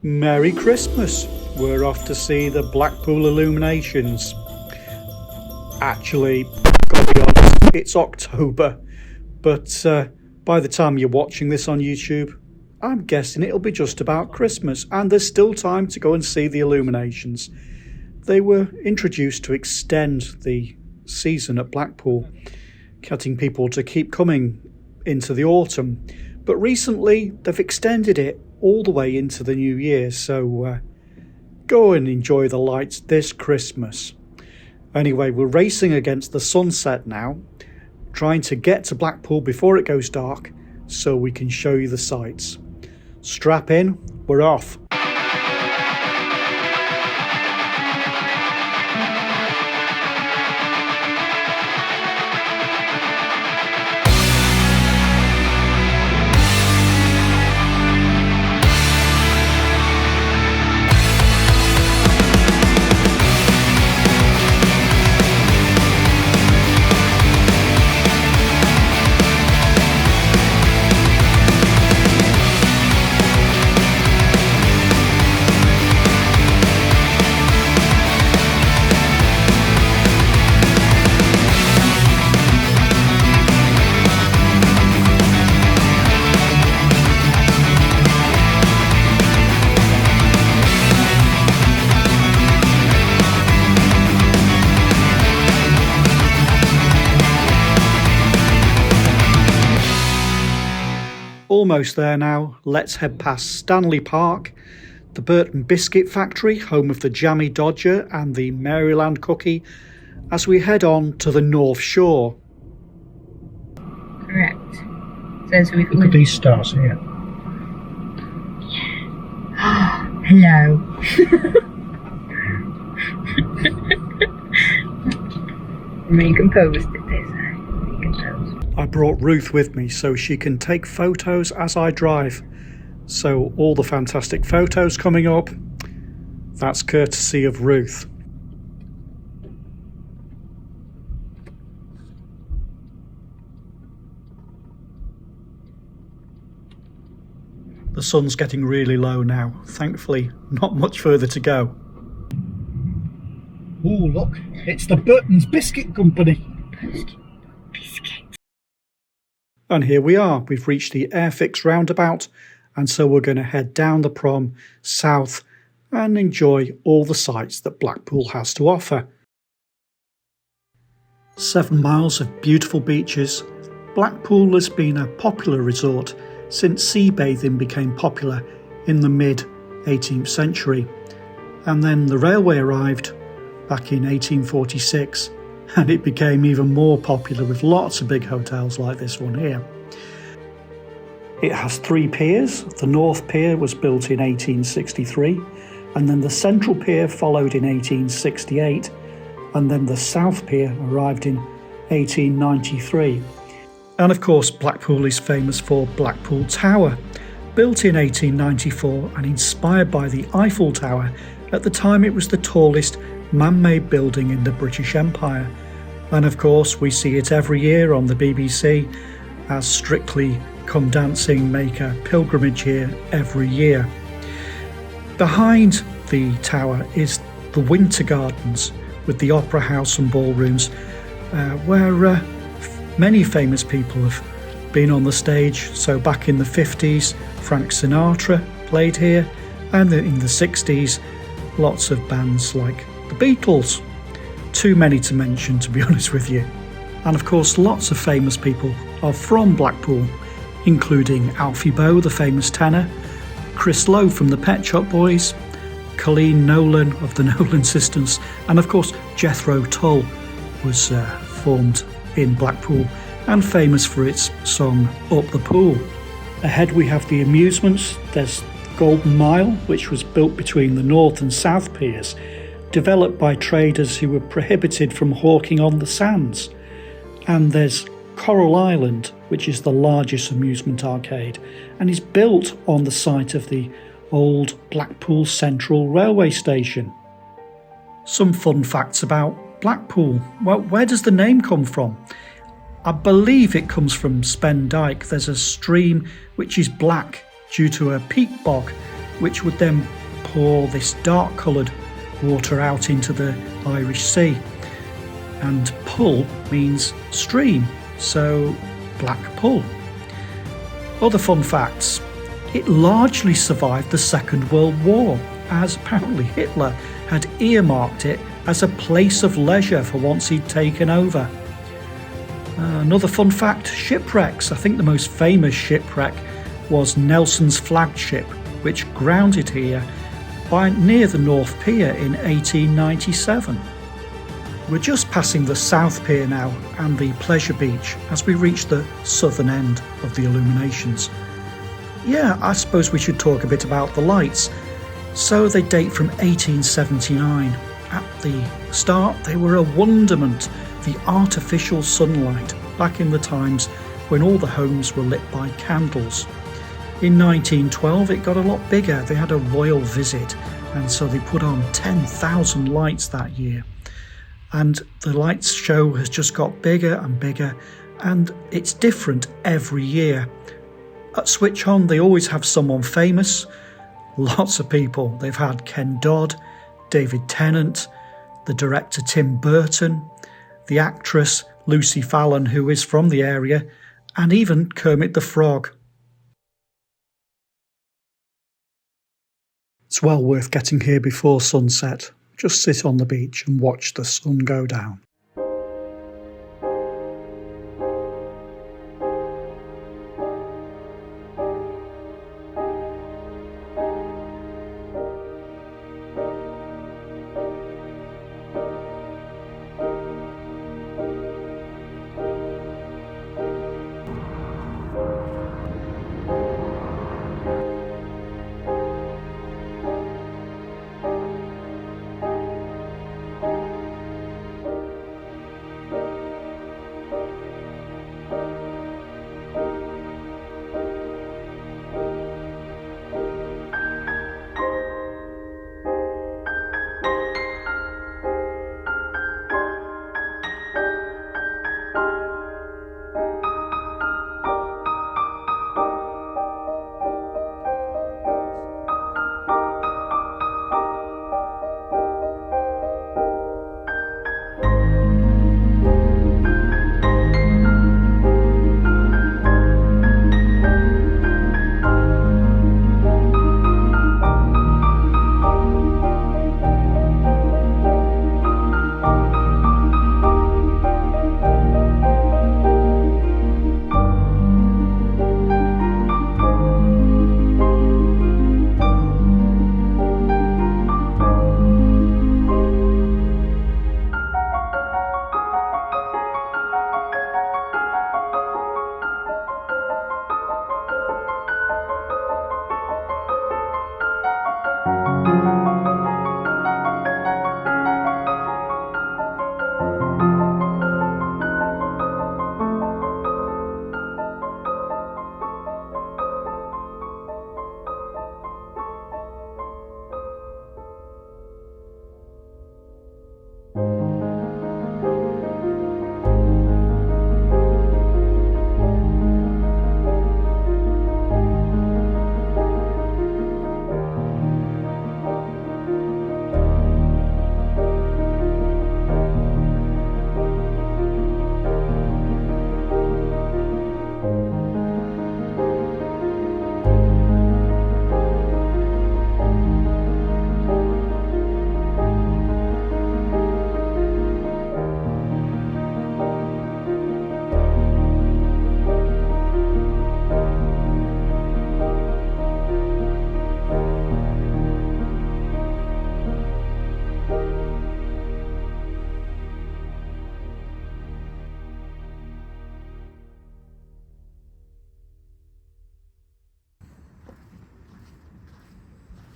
Merry Christmas! We're off to see the Blackpool Illuminations. Actually, gotta be honest, it's October, but by the time you're watching this on YouTube, I'm guessing it'll be just about Christmas, and there's still time to go and see the Illuminations. They were introduced to extend the season at Blackpool, getting people to keep coming into the autumn, but recently they've extended it all the way into the new year, so go and enjoy the lights this Christmas. Anyway, we're racing against the sunset now, trying to get to Blackpool before it goes dark so we can show you the sights. Strap in, we're off. Almost there now. Let's head past Stanley Park, the Burton Biscuit Factory, home of the Jammy Dodger and the Maryland Cookie, as we head on to the North Shore. Correct. So we've Look at these stars here. Hello. Remain composed at this. I brought Ruth with me so she can take photos as I drive. So all the fantastic photos coming up, that's courtesy of Ruth. The sun's getting really low now. Thankfully, not much further to go. Oh, look, it's the Burton's Biscuit Company. And here we are, we've reached the Airfix roundabout, and so we're going to head down the prom south and enjoy all the sights that Blackpool has to offer. 7 miles of beautiful beaches. Blackpool has been a popular resort since sea bathing became popular in the mid-18th century. And then the railway arrived back in 1846. And it became even more popular with lots of big hotels like this one here. It has 3 piers. The North Pier was built in 1863, and then the Central Pier followed in 1868, and then the South Pier arrived in 1893. And of course, Blackpool is famous for Blackpool Tower, built in 1894 and inspired by the Eiffel Tower. At the time it was the tallest man-made building in the British Empire, and of course we see it every year on the BBC, as Strictly Come Dancing make a pilgrimage here every year. Behind the tower is the Winter Gardens with the Opera House and ballrooms, where many famous people have been on the stage. So back in the 50s, Frank Sinatra played here, and in the 60s lots of bands like the Beatles. Too many to mention, to be honest with you. And of course lots of famous people are from Blackpool, including Alfie Boe, the famous tenor, Chris Lowe from the Pet Shop Boys, Colleen Nolan of the Nolan Sisters, and of course Jethro Tull was formed in Blackpool and famous for its song Up the Pool. Ahead we have the amusements. There's Golden Mile, which was built between the North and South Piers, developed by traders who were prohibited from hawking on the sands. And there's Coral Island, which is the largest amusement arcade and is built on the site of the old Blackpool Central railway station. Some fun facts about Blackpool. Well, where does the name come from? I believe it comes from Spen Dyke. There's a stream which is black due to a peat bog, which would then pour this dark coloured water out into the Irish Sea. And pull means stream, so Blackpool. Other fun facts: it largely survived the Second World War, as apparently Hitler had earmarked it as a place of leisure for once he'd taken over. Another fun fact: shipwrecks. I think the most famous shipwreck was Nelson's flagship, which grounded here near the North Pier in 1897. We're just passing the South Pier now and the pleasure beach as we reach the southern end of the Illuminations. Yeah, I suppose we should talk a bit about the lights. So they date from 1879. At the start they were a wonderment, the artificial sunlight, back in the times when all the homes were lit by candles. In 1912 it got a lot bigger. They had a royal visit, and so they put on 10,000 lights that year. And the lights show has just got bigger and bigger, and it's different every year. At Switch On they always have someone famous. Lots of people. They've had Ken Dodd, David Tennant, the director Tim Burton, the actress Lucy Fallon, who is from the area, and even Kermit the Frog. It's well worth getting here before sunset. Just sit on the beach and watch the sun go down.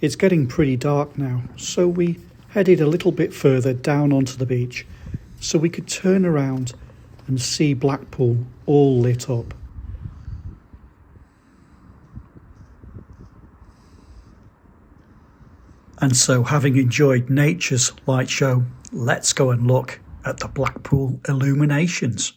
It's getting pretty dark now, so we headed a little bit further down onto the beach so we could turn around and see Blackpool all lit up. And so, having enjoyed nature's light show, let's go and look at the Blackpool Illuminations.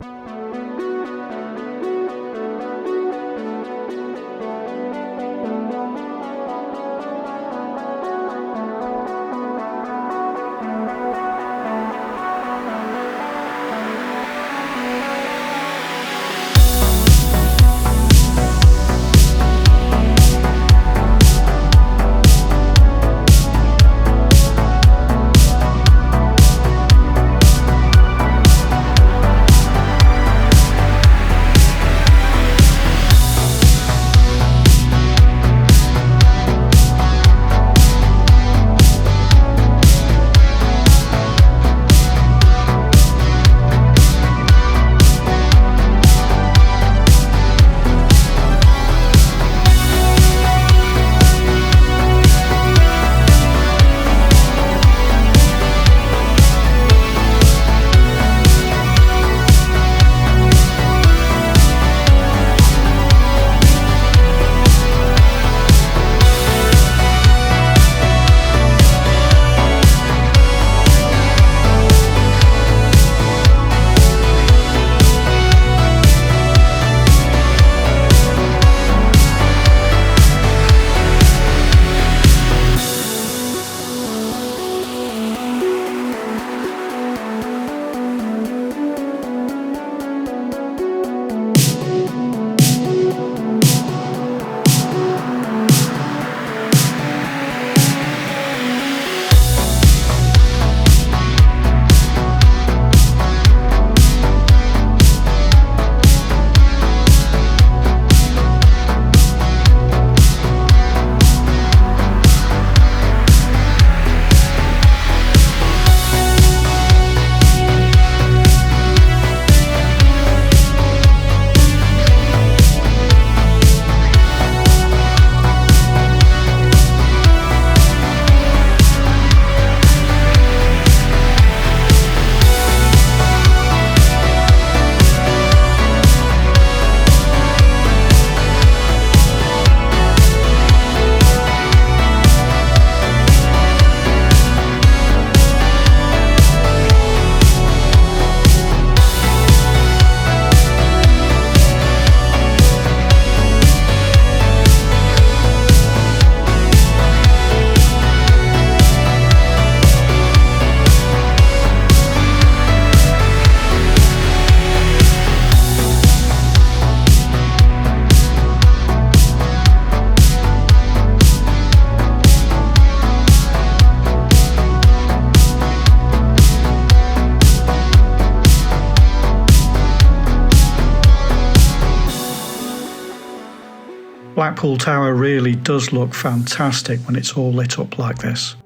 Blackpool Tower really does look fantastic when it's all lit up like this.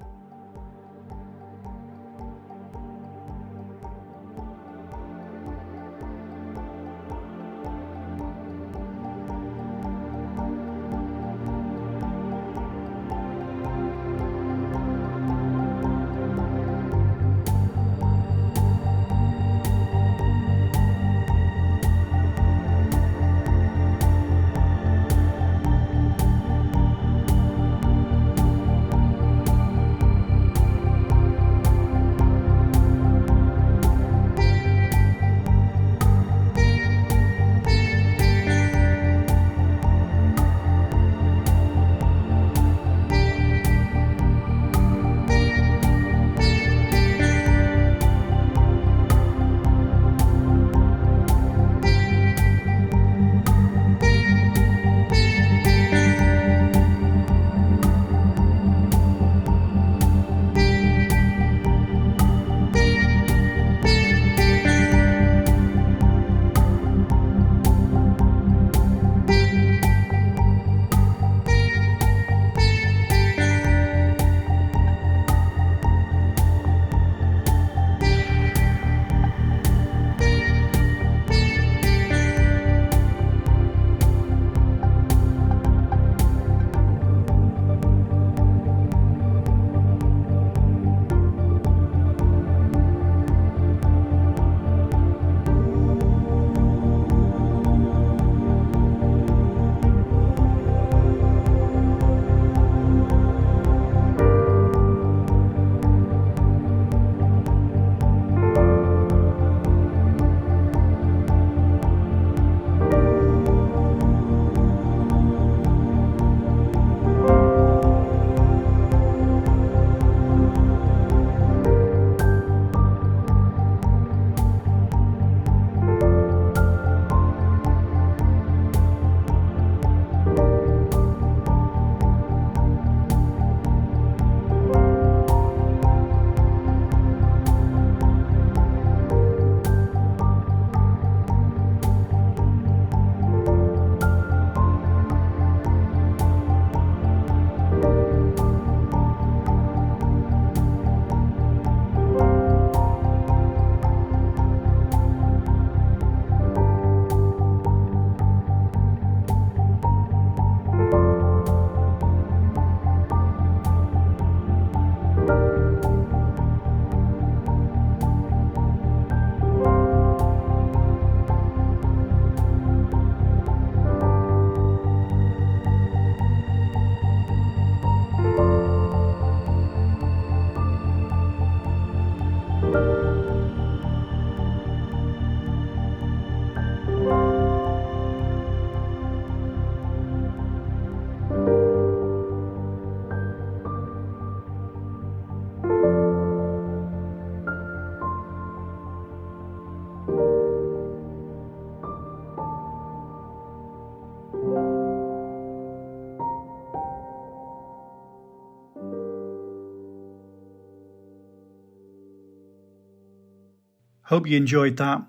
Hope you enjoyed that.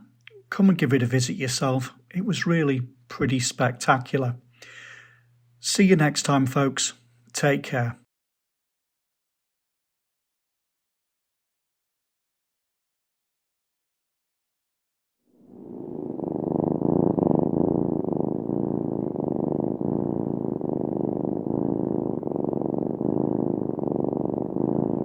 Come and give it a visit yourself. It was really pretty spectacular. See you next time, folks. Take care.